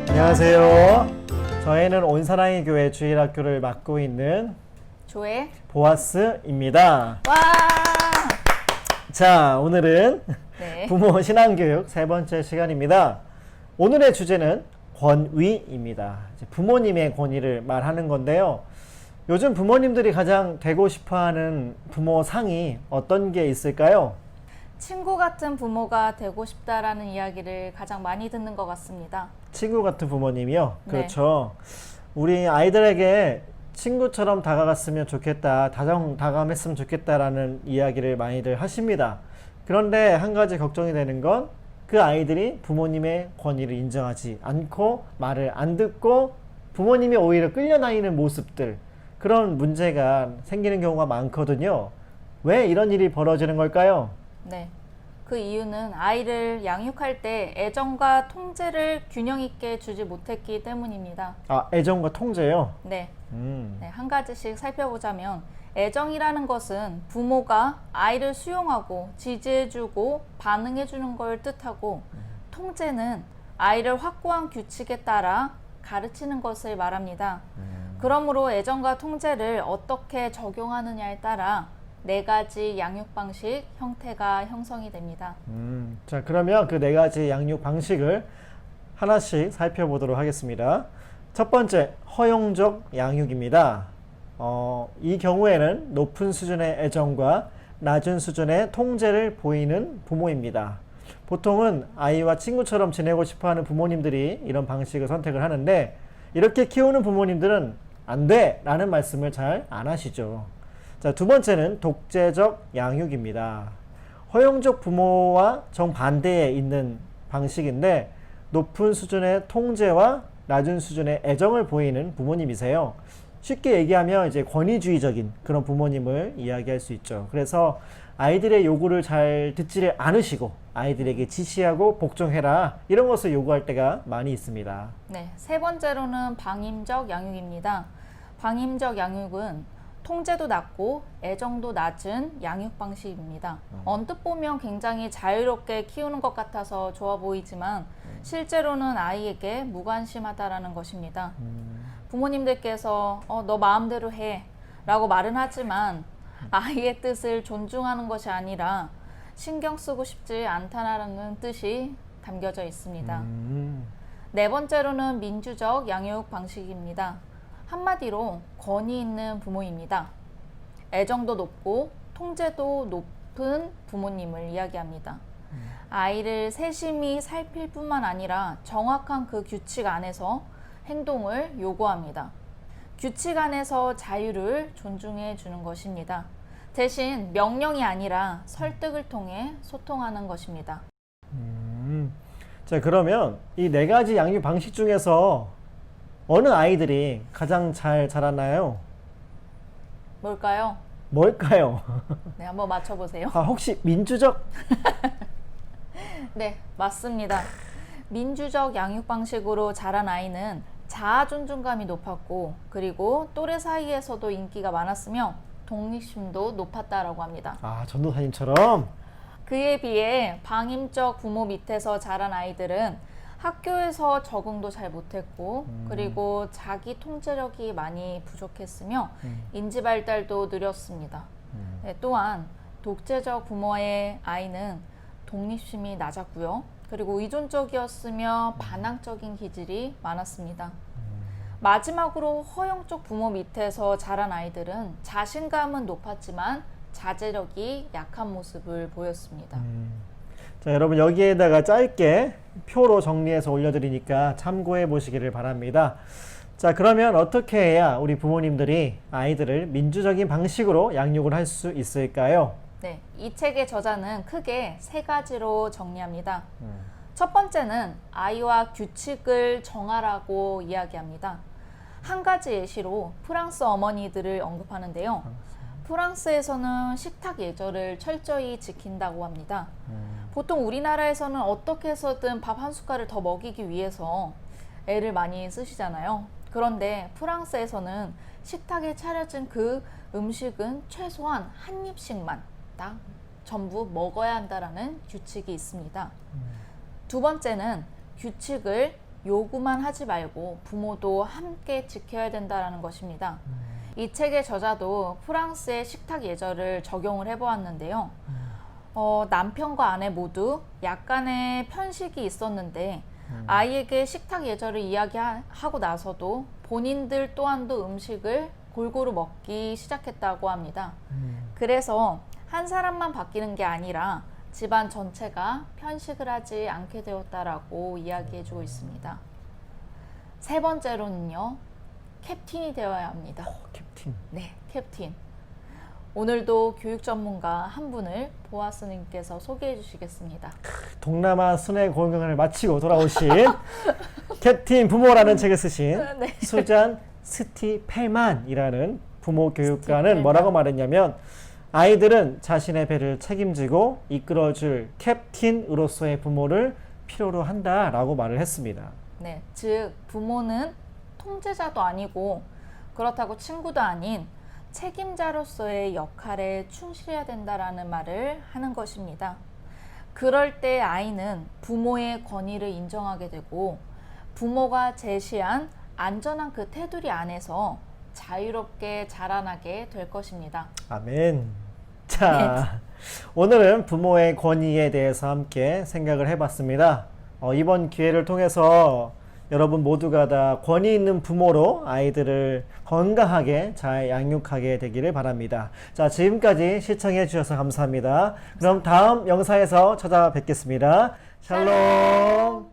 안녕하세요. 저희는 온사랑의 교회 주일학교를 맡고 있는 조의 보아스입니다. 와! 자, 오늘은 네. 부모 신앙교육 세 번째 시간입니다. 오늘의 주제는 권위입니다. 이제 부모님의 권위를 말하는 건데요. 요즘 부모님들이 가장 되고 싶어하는 부모 상이 어떤 게 있을까요? 친구 같은 부모가 되고 싶다라는 이야기를 가장 많이 듣는 것 같습니다. 친구 같은 부모님이요? 네. 그렇죠. 우리 아이들에게 친구처럼 다가갔으면 좋겠다, 다정다감했으면 좋겠다라는 이야기를 많이들 하십니다. 그런데 한 가지 걱정이 되는 건 그 아이들이 부모님의 권위를 인정하지 않고 말을 안 듣고 부모님이 오히려 끌려다니는 모습들, 그런 문제가 생기는 경우가 많거든요. 왜 이런 일이 벌어지는 걸까요? 네. 그 이유는 아이를 양육할 때 애정과 통제를 균형 있게 주지 못했기 때문입니다. 아, 애정과 통제요? 네. 네, 한 가지씩 살펴보자면 애정이라는 것은 부모가 아이를 수용하고 지지해주고 반응해주는 걸 뜻하고 통제는 아이를 확고한 규칙에 따라 가르치는 것을 말합니다. 그러므로 애정과 통제를 어떻게 적용하느냐에 따라 네 가지 양육 방식 형태가 형성이 됩니다. 자, 그러면 그 네 가지 양육 방식을 하나씩 살펴보도록 하겠습니다. 첫 번째, 허용적 양육입니다. 이 경우에는 높은 수준의 애정과 낮은 수준의 통제를 보이는 부모입니다. 보통은 아이와 친구처럼 지내고 싶어하는 부모님들이 이런 방식을 선택을 하는데, 이렇게 키우는 부모님들은 안 돼! 라는 말씀을 잘 안 하시죠. 자, 두 번째는 독재적 양육입니다. 허용적 부모와 정반대에 있는 방식인데, 높은 수준의 통제와 낮은 수준의 애정을 보이는 부모님이세요. 쉽게 얘기하면 이제 권위주의적인 그런 부모님을 이야기할 수 있죠. 그래서 아이들의 요구를 잘 듣지를 않으시고 아이들에게 지시하고 복종해라, 이런 것을 요구할 때가 많이 있습니다. 네, 세 번째로는 방임적 양육입니다. 방임적 양육은 통제도 낮고 애정도 낮은 양육 방식입니다. 언뜻 보면 굉장히 자유롭게 키우는 것 같아서 좋아 보이지만 실제로는 아이에게 무관심하다라는 것입니다. 부모님들께서 너 마음대로 해 라고 말은 하지만 아이의 뜻을 존중하는 것이 아니라 신경 쓰고 싶지 않다는 뜻이 담겨져 있습니다. 네 번째로는 민주적 양육 방식입니다. 한마디로 권위 있는 부모입니다. 애정도 높고 통제도 높은 부모님을 이야기합니다. 아이를 세심히 살필 뿐만 아니라 정확한 그 규칙 안에서 행동을 요구합니다. 규칙 안에서 자유를 존중해 주는 것입니다. 대신 명령이 아니라 설득을 통해 소통하는 것입니다. 자, 그러면 이 네 가지 양육 방식 중에서 어느 아이들이 가장 잘 자라나요? 뭘까요? 뭘까요? 네, 한번 맞춰보세요. 아, 혹시 민주적? 네, 맞습니다. 민주적 양육 방식으로 자란 아이는 자아 존중감이 높았고, 그리고 또래 사이에서도 인기가 많았으며 독립심도 높았다라고 합니다. 아, 전도사님처럼? 그에 비해 방임적 부모 밑에서 자란 아이들은 학교에서 적응도 잘 못했고, 그리고 자기 통제력이 많이 부족했으며 인지 발달도 느렸습니다. 네, 또한 독재적 부모의 아이는 독립심이 낮았고요. 그리고 의존적이었으며 반항적인 기질이 많았습니다. 마지막으로 허용적 부모 밑에서 자란 아이들은 자신감은 높았지만 자제력이 약한 모습을 보였습니다. 자, 여러분 여기에다가 짧게 표로 정리해서 올려드리니까 참고해 보시기를 바랍니다. 자, 그러면 어떻게 해야 우리 부모님들이 아이들을 민주적인 방식으로 양육을 할 수 있을까요? 네, 이 책의 저자는 크게 세 가지로 정리합니다. 첫 번째는 아이와 규칙을 정하라고 이야기합니다. 한 가지 예시로 프랑스 어머니들을 언급하는데요. 프랑스에서는 식탁 예절을 철저히 지킨다고 합니다. 보통 우리나라에서는 어떻게 해서든 밥 한 숟갈을 더 먹이기 위해서 애를 많이 쓰시잖아요. 그런데 프랑스에서는 식탁에 차려진 그 음식은 최소한 한 입씩만 딱 전부 먹어야 한다라는 규칙이 있습니다. 두 번째는 규칙을 요구만 하지 말고 부모도 함께 지켜야 된다라는 것입니다. 이 책의 저자도 프랑스의 식탁 예절을 적용을 해보았는데요. 남편과 아내 모두 약간의 편식이 있었는데 아이에게 식탁 예절을 이야기하고 나서도 본인들 또한도 음식을 골고루 먹기 시작했다고 합니다. 그래서 한 사람만 바뀌는 게 아니라 집안 전체가 편식을 하지 않게 되었다라고 이야기해주고 있습니다. 세 번째로는요, 캡틴이 되어야 합니다. 캡틴. 네, 캡틴. 오늘도 교육 전문가 한 분을 보아스님께서 소개해 주시겠습니다. 동남아 순회 공연을 마치고 돌아오신 캡틴 부모라는 책을 쓰신 네. 수잔 스티펠만이라는 부모 교육가는 스티펠만. 뭐라고 말했냐면, 아이들은 자신의 배를 책임지고 이끌어줄 캡틴으로서의 부모를 필요로 한다라고 말을 했습니다. 네, 즉 부모는 통제자도 아니고 그렇다고 친구도 아닌 책임자로서의 역할에 충실해야 된다라는 말을 하는 것입니다. 그럴 때 아이는 부모의 권위를 인정하게 되고 부모가 제시한 안전한 그 테두리 안에서 자유롭게 자라나게 될 것입니다. 아멘. 자, 오늘은 부모의 권위에 대해서 함께 생각을 해봤습니다. 이번 기회를 통해서 여러분 모두가 다 권위 있는 부모로 아이들을 건강하게 잘 양육하게 되기를 바랍니다. 자, 지금까지 시청해 주셔서 감사합니다. 그럼 다음 영상에서 찾아뵙겠습니다. 샬롬.